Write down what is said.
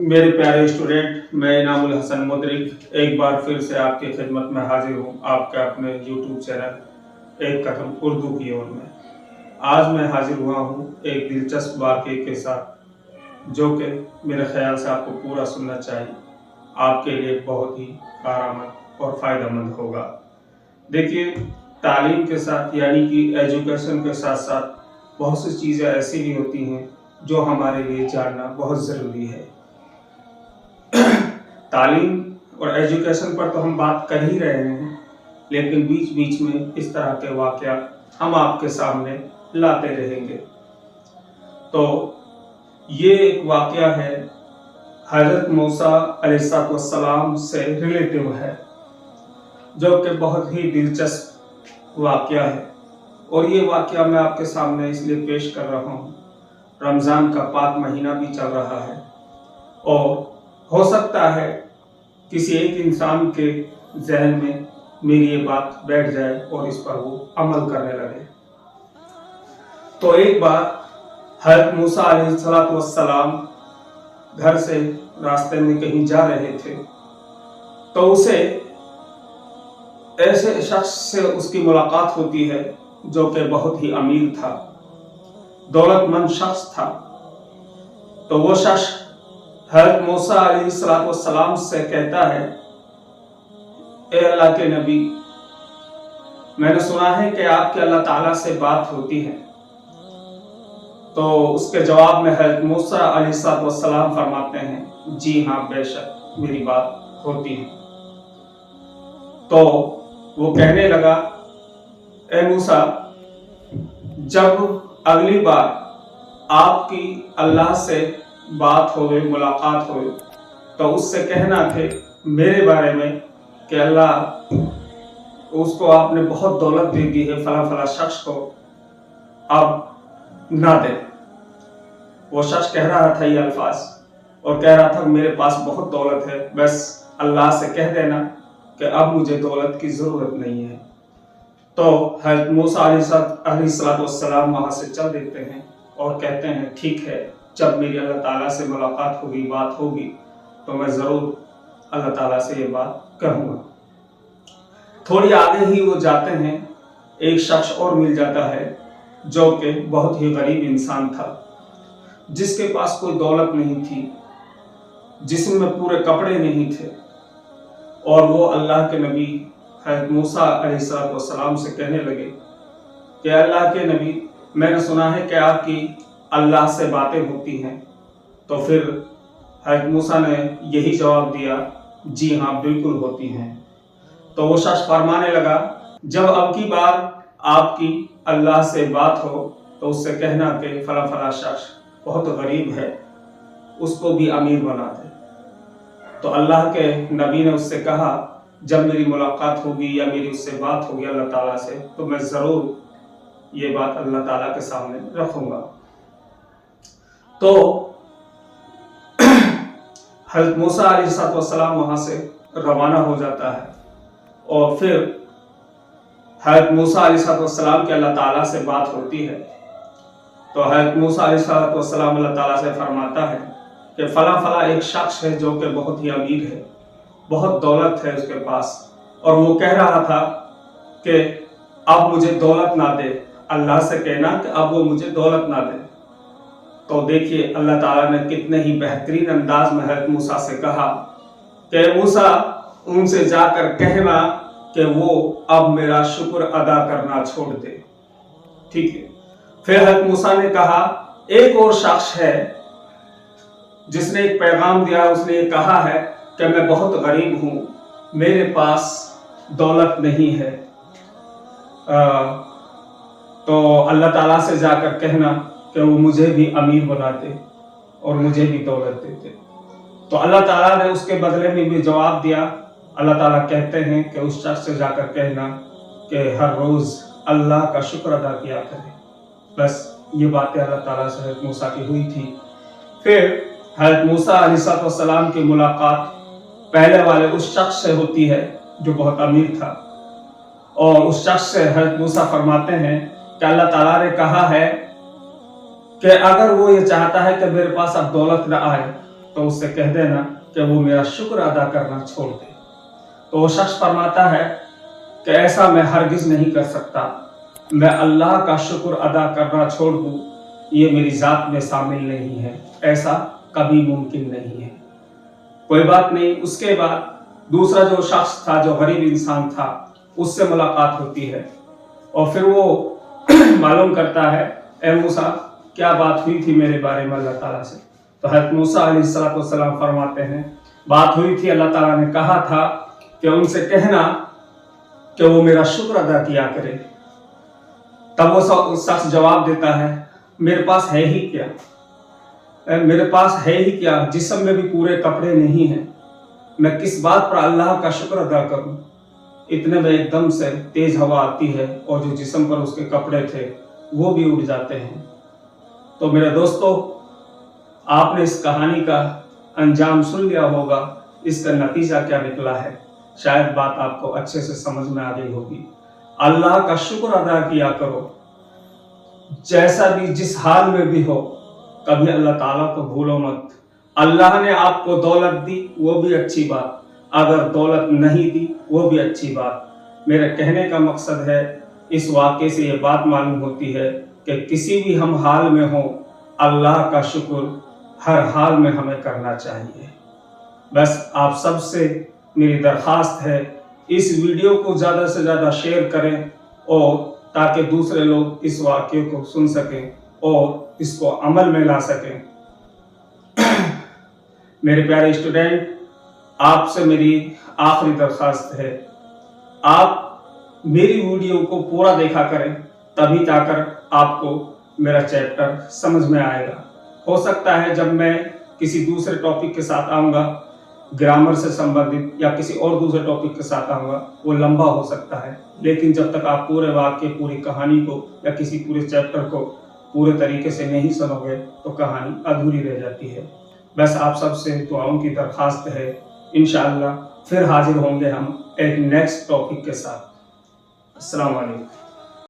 मेरे प्यारे स्टूडेंट, मैं इनामुल हसन मुदरिक एक बार फिर से आपकी खिदमत में हाजिर हूँ आपके अपने यूट्यूब चैनल एक कदम उर्दू की ओर में। आज मैं हाजिर हुआ हूँ एक दिलचस्प वाक़े के साथ जो कि मेरे ख्याल से आपको पूरा सुनना चाहिए, आपके लिए बहुत ही कारआमद और फ़ायदेमंद होगा। देखिए, तालीम के साथ यानी कि एजुकेशन के साथ साथ बहुत सी चीज़ें ऐसी भी होती हैं जो हमारे लिए जानना बहुत ज़रूरी है। तालीम और एजुकेशन पर तो हम बात कर ही रहे हैं, लेकिन बीच बीच में इस तरह के वाक़या हम आपके सामने लाते रहेंगे। तो ये एक वाक़या है, हज़रत मूसा अलैहिस्सलाम से रिलेटिव है, जो कि बहुत ही दिलचस्प वाक़या है। और ये वाक़या मैं आपके सामने इसलिए पेश कर रहा हूँ, रमज़ान का पाक महीना भी चल रहा है और हो सकता है किसी एक इंसान के जहन में मेरी ये बात बैठ जाए और इस पर वो अमल करने लगे। तो एक बार हज़रत मूसा अलैहिस्सलाम घर से रास्ते में कहीं जा रहे थे, तो उसे ऐसे शख्स से उसकी मुलाकात होती है जो कि बहुत ही अमीर था, दौलतमंद शख्स था। तो वो शख्स हज़रत मूसा अलैहिस्सलाम से कहता है, ए अल्लाह के नबी, मैंने सुना है कि आपके अल्लाह ताला से बात होती है। तो उसके जवाब में हज़रत मूसा अलैहिस्सलाम फरमाते हैं, जी हाँ, बेशक मेरी बात होती है। तो वो कहने लगा, ए मूसा, जब अगली बार आपकी अल्लाह से बात हो, मुलाकात हो, तो उससे कहना थे मेरे बारे में कि अल्लाह, उसको आपने बहुत दौलत दे दी है, फला फला शख्स को, अब ना दे। वो शख्स कह रहा था ये अल्फाज और कह रहा था मेरे पास बहुत दौलत है, बस अल्लाह से कह देना कि अब मुझे दौलत की ज़रूरत नहीं है। तो हज़रत मूसा अलैहिस्सलाम वहाँ से चल देते हैं और कहते हैं, ठीक है, जब मेरी अल्लाह ताला से मुलाकात होगी, बात होगी, तो मैं ज़रूर अल्लाह ताला से ये बात कहूँगा। थोड़ी आगे ही वो जाते हैं, एक शख्स और मिल जाता है जो कि बहुत ही गरीब इंसान था, जिसके पास कोई दौलत नहीं थी, जिस्म में पूरे कपड़े नहीं थे। और वो अल्लाह के नबी हज़रत मूसा अलैहिस्सलाम से कहने लगे कि अल्लाह के नबी, मैंने सुना है कि आपकी अल्लाह से बातें होती हैं। तो फिर हज़रत मूसा ने यही जवाब दिया, जी हाँ, बिल्कुल होती हैं। तो वो शख्स फरमाने लगा, जब अब की बार आपकी अल्लाह से बात हो तो उससे कहना कि फला फला शख्स बहुत गरीब है, उसको भी अमीर बना दे। तो अल्लाह के नबी ने उससे कहा, जब मेरी मुलाकात होगी या मेरी उससे बात होगी अल्लाह ताला से, तो मैं ज़रूर ये बात अल्लाह ताला के सामने रखूँगा। तो हज़रत मूसा अलैहिस्सलाम वहाँ से रवाना हो जाता है और फिर हज़रत मूसा अलैहिस्सलाम की अल्लाह ताला से बात होती है। तो हज़रत मूसा अलैहिस्सलाम अल्लाह ताला से फरमाता है कि फला फला एक शख्स है जो कि बहुत ही अमीर है, बहुत दौलत है उसके पास, और वो कह रहा था कि अब मुझे दौलत ना दे, अल्लाह से कहना कि अब वो मुझे दौलत ना दे। तो देखिए अल्लाह ताला ने कितने ही बेहतरीन अंदाज में हज़रत मूसा से कहा कि मूसा, उनसे जाकर कहना कि वो अब मेरा शुक्र अदा करना छोड़ दे। ठीक है। फिर हज़रत मूसा ने कहा, एक और शख्स है जिसने एक पैगाम दिया, उसने ये कहा है कि मैं बहुत गरीब हूँ, मेरे पास दौलत नहीं है, तो अल्लाह ताला से जाकर कहना कि वो मुझे भी अमीर बनाते और मुझे भी दौलत देते। तो अल्लाह ताला ने उसके बदले में भी जवाब दिया। अल्लाह ताला कहते हैं कि उस शख्स से जाकर कहना कि हर रोज़ अल्लाह का शुक्र अदा किया करे। बस ये बातें अल्लाह ताला से हज़रत मूसा की हुई थी। फिर हज़रत मूसा अलैहिस्सलाम की मुलाकात पहले वाले उस शख्स से होती है जो बहुत अमीर था, और उस शख्स से हज़रत मूसा फरमाते हैं कि अल्लाह ताला ने कहा है कि अगर वो ये चाहता है कि मेरे पास अब दौलत न आए, तो तो उससे कह देना कि वो मेरा शुक्र अदा करना छोड़ दे। तो वो शख्स फरमाता है कि ऐसा मैं हरगिज नहीं कर सकता, मैं अल्लाह का शुक्र अदा करना छोड़ दूँ, ये मेरी ज़ात में शामिल नहीं है, ऐसा कभी मुमकिन नहीं है। कोई बात नहीं। उसके बाद दूसरा जो शख्स था, जो गरीब इंसान था, उससे मुलाकात होती है और फिर वो मालूम करता है, ए मूसा क्या बात हुई थी मेरे बारे में अल्लाह ताला से। तो हज़रत मूसा अलैहिस्सलाम फरमाते हैं, बात हुई थी, अल्लाह ताला ने कहा था कि उनसे कहना कि वो मेरा शुक्र अदा किया करे। तब वो शख्स जवाब देता है, मेरे पास है ही क्या, मेरे पास है ही क्या, जिस्म में भी पूरे कपड़े नहीं हैं, मैं किस बात पर अल्लाह का शुक्र अदा करूं। इतने में एकदम से तेज हवा आती है और जो जिस्म पर उसके कपड़े थे वो भी उड़ जाते हैं। तो मेरे दोस्तों, आपने इस कहानी का अंजाम सुन लिया होगा, इसका नतीजा क्या निकला है, शायद बात आपको अच्छे से समझ में आ गई होगी। अल्लाह का शुक्र अदा किया करो, जैसा भी जिस हाल में भी हो, कभी अल्लाह ताला को भूलो मत। अल्लाह ने आपको दौलत दी, वो भी अच्छी बात, अगर दौलत नहीं दी वो भी अच्छी बात। मेरे कहने का मकसद है, इस वाक़े से ये बात मालूम होती है कि किसी भी हम हाल में हो, अल्लाह का शुक्र हर हाल में हमें करना चाहिए। बस आप सबसे मेरी दरख्वास्त है, इस वीडियो को ज़्यादा से ज़्यादा शेयर करें और ताकि दूसरे लोग इस वाक़े को सुन सकें और इसको अमल में ला सकें। मेरे प्यारे स्टूडेंट, आपसे मेरी आखिरी दरख्वास्त है, आप मेरी वीडियो को पूरा देखा करें, तभी जाकर आपको मेरा चैप्टर समझ में आएगा। हो सकता है जब मैं किसी दूसरे टॉपिक के साथ आऊँगा, ग्रामर से संबंधित या किसी और दूसरे टॉपिक के साथ आऊँगा, वो लंबा हो सकता है, लेकिन जब तक आप पूरे वाक्य, पूरी कहानी को या किसी पूरे चैप्टर को पूरे तरीके से नहीं सुनोगे तो कहानी अधूरी रह जाती है। बस आप सबसे दुआओं की दरख्वास्त है। इंशाअल्लाह फिर हाजिर होंगे हम एक नेक्स्ट टॉपिक के साथ। अस्सलाम वालेकुम।